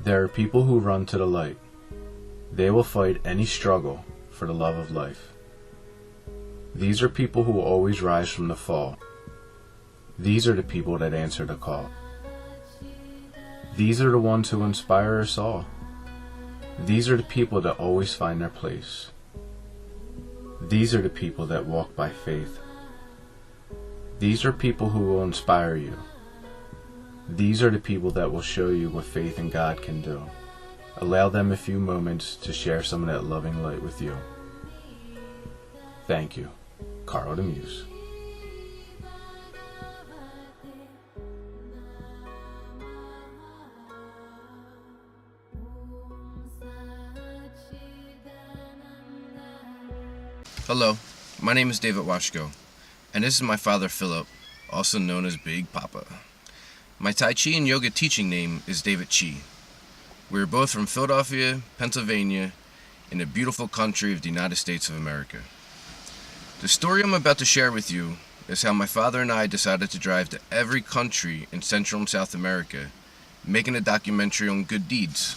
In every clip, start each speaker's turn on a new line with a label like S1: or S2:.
S1: There are people who run to the light. They will fight any struggle for the love of life. These are people who will always rise from the fall. These are the people that answer the call. These are the ones who inspire us all. These are the people that always find their place. These are the people that walk by faith. These are people who will inspire you. These are the people that will show you what faith in God can do. Allow them a few moments to share some of that loving light with you. Thank you, Carl the Muse.
S2: Hello, my name is David Washko, and this is my father Philip, also known as Big Papa. My Tai Chi and yoga teaching name is David Chi. We are both from Philadelphia, Pennsylvania, in the beautiful country of the United States of America. The story I'm about to share with you is how my father and I decided to drive to every country in Central and South America, making a documentary on good deeds.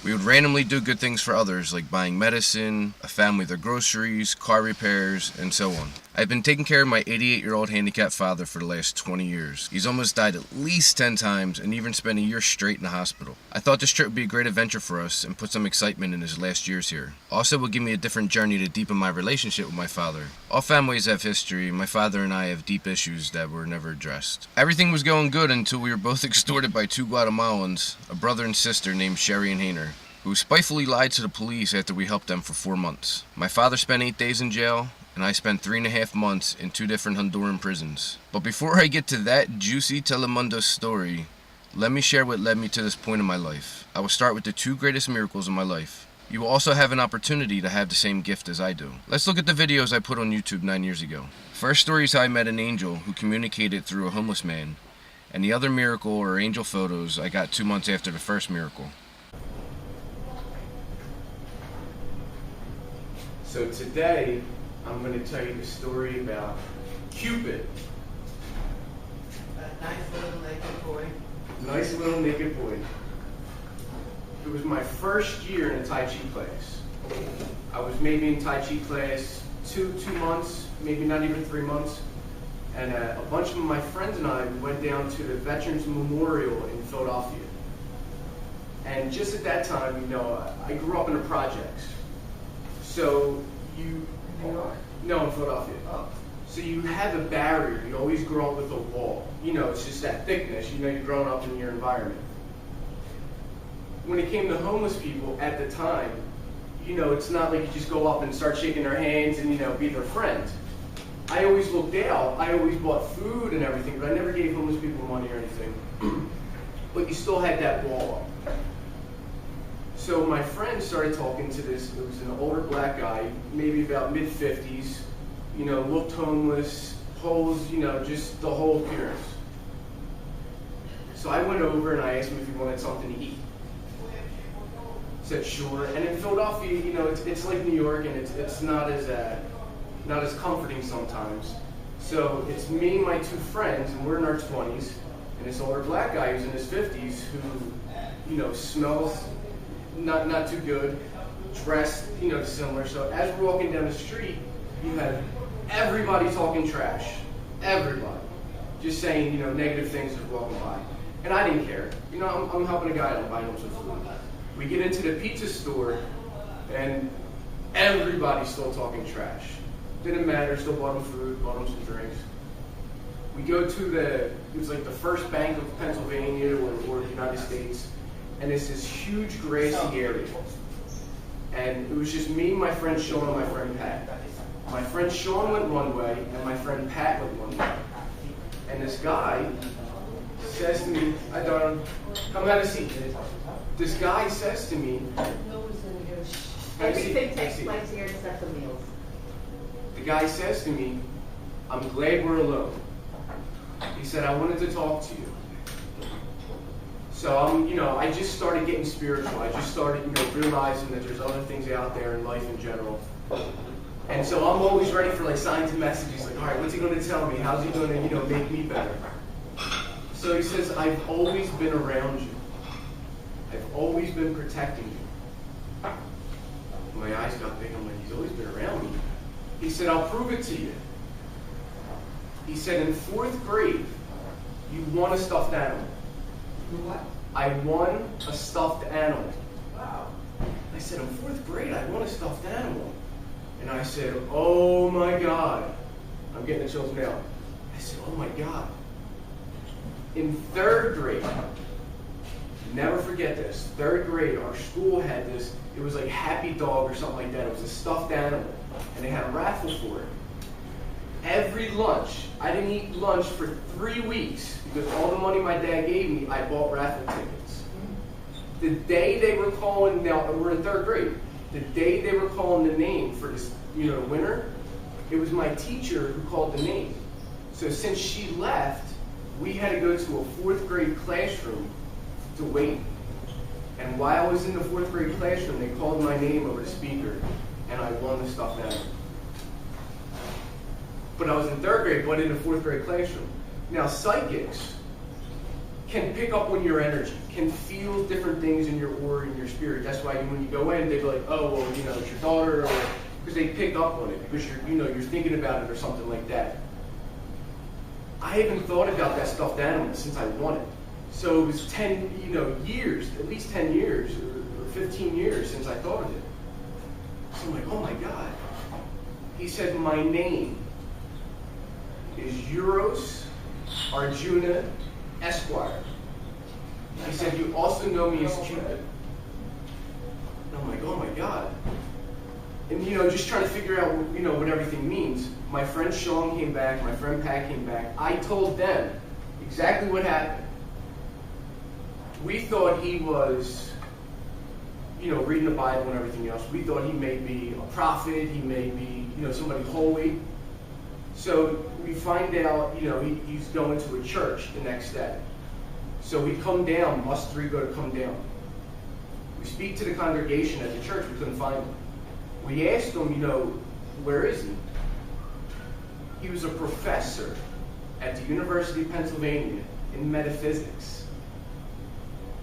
S2: We would randomly do good things for others, like buying medicine, a family their groceries, car repairs, and so on. I've been taking care of my 88-year-old handicapped father for the last 20 years. He's almost died at least 10 times and even spent a year straight in the hospital. I thought this trip would be a great adventure for us and put some excitement in his last years here. Also, it would give me a different journey to deepen my relationship with my father. All families have history. My father and I have deep issues that were never addressed. Everything was going good until we were both extorted by two Guatemalans, a brother and sister named Sherry and Hainer, who spitefully lied to the police after we helped them for 4 months. My father spent 8 days in jail, and I spent 3.5 months in 2 different Honduran prisons. But before I get to that juicy Telemundo story, let me share what led me to this point in my life. I will start with the 2 greatest miracles in my life. You will also have an opportunity to have the same gift as I do. Let's look at the videos I put on YouTube 9 years ago. First story is how I met an angel who communicated through a homeless man, and the other miracle or angel photos I got 2 months after the first miracle.
S3: So today, I'm going to tell you the story about Cupid.
S4: A nice little naked boy.
S3: Nice little naked boy. It was my first year in a Tai Chi class. I was maybe in Tai Chi class two months, maybe not even 3 months. And a bunch of my friends and I went down to the Veterans Memorial in Philadelphia. And just at that time, I grew up in the projects. So No, in Philadelphia.
S4: Oh.
S3: So you have a barrier. You always grow up with a wall. It's just that thickness. You're growing up in your environment. When it came to homeless people at the time, it's not like you just go up and start shaking their hands and, be their friend. I always looked out. I always bought food and everything, but I never gave homeless people money or anything. But you still had that wall up. So my friend started talking to this, it was an older black guy, maybe about mid-50s, looked homeless, holes, just the whole appearance. So I went over and I asked him if he wanted something to eat. He said sure, and in Philadelphia, it's like New York, and it's not as comforting sometimes. So it's me and my 2 friends, and we're in our 20s, and this older black guy who's in his 50s who, smells not too good, dressed, similar. So as we're walking down the street, you have everybody talking trash. Everybody. Just saying, negative things as we're walking by. And I didn't care. I'm helping a guy out buying him some food. We get into the pizza store, and everybody's still talking trash. Didn't matter, still bought him food, bought him some drinks. We go to it was like the first bank of Pennsylvania or the United States. And it's this huge grassy area. And it was just me, my friend Sean, and my friend Pat. My friend Sean went one way, and my friend Pat went one way. And this guy says to me, come have a seat. This guy says to me,
S4: everything takes place here except the meals.
S3: The guy says to me, I'm glad we're alone. He said, I wanted to talk to you. So I just started getting spiritual. I just started, realizing that there's other things out there in life in general. And so I'm always ready for signs and messages. Like, all right, what's he going to tell me? How's he going to, make me better? So he says, I've always been around you. I've always been protecting you. My eyes got big. I'm like, he's always been around me. He said, I'll prove it to you. He said, in 4th grade, you won a stuffed animal.
S4: What?
S3: I won a stuffed animal.
S4: Wow.
S3: I said, in 4th grade, I won a stuffed animal. And I said, oh my God. I'm getting the chills now. I said, oh my God. In 3rd grade, never forget this, 3rd grade, our school had this, it was like Happy Dog or something like that. It was a stuffed animal. And they had a raffle for it. Every lunch, I didn't eat lunch for 3 weeks because all the money my dad gave me, I bought raffle tickets. The day they were calling, now we're in 3rd grade, the day they were calling the name for this, the winner, it was my teacher who called the name. So since she left, we had to go to a 4th grade classroom to wait. And while I was in the 4th grade classroom, they called my name over the speaker, and I won the stuffed animal. But I was in 3rd grade, but in a 4th grade classroom. Now, psychics can pick up on your energy, can feel different things in your aura, in your spirit. That's why when you go in, they'd be like, oh, well, it's your daughter, or because they pick up on it, because you're thinking about it or something like that. I haven't thought about that stuffed animal since I won it. So it was 10, years, at least 10 years or 15 years since I thought of it. So I'm like, oh my God. He said, my name is Euros Arjuna Esquire. He said, you also know me as Cupid. And I'm like, oh my God. And, just trying to figure out, what everything means. My friend Sean came back, my friend Pat came back. I told them exactly what happened. We thought he was, reading the Bible and everything else. We thought he may be a prophet, he may be, somebody holy. So we find out, he's going to a church the next day. So we come down, us 3 go to come down. We speak to the congregation at the church, we couldn't find him. We asked him, where is he? He was a professor at the University of Pennsylvania in metaphysics.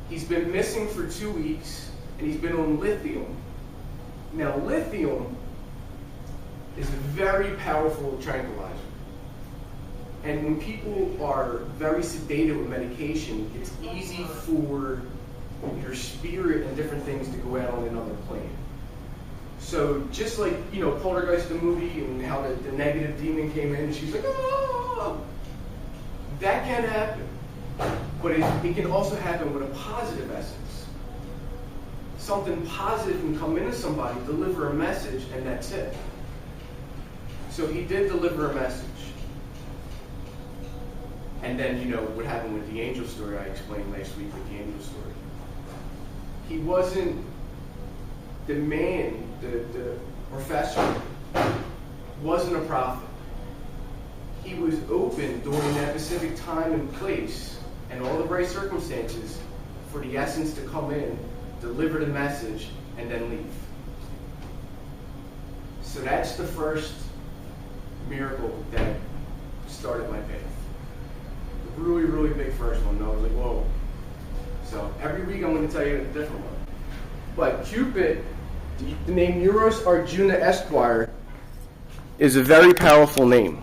S3: He's been missing for 2 weeks, and he's been on lithium. Now, lithium is a very powerful tranquilizer. And when people are very sedated with medication, it's easy for your spirit and different things to go out on another plane. So just like, Poltergeist the movie and how the negative demon came in and she's like, oh, that can happen. But it can also happen with a positive essence. Something positive can come into somebody, deliver a message, and that's it. So he did deliver a message. And then, what happened with the angel story I explained last week with the angel story. He wasn't the man, the professor, wasn't a prophet. He was open during that specific time and place and all the right circumstances for the essence to come in, deliver the message, and then leave. So that's the first miracle that started my path. Really, really big first one. I was like, whoa. So every week I'm going to tell you a different one. But Cupid, the name Euros Arjuna Esquire, is a very powerful name.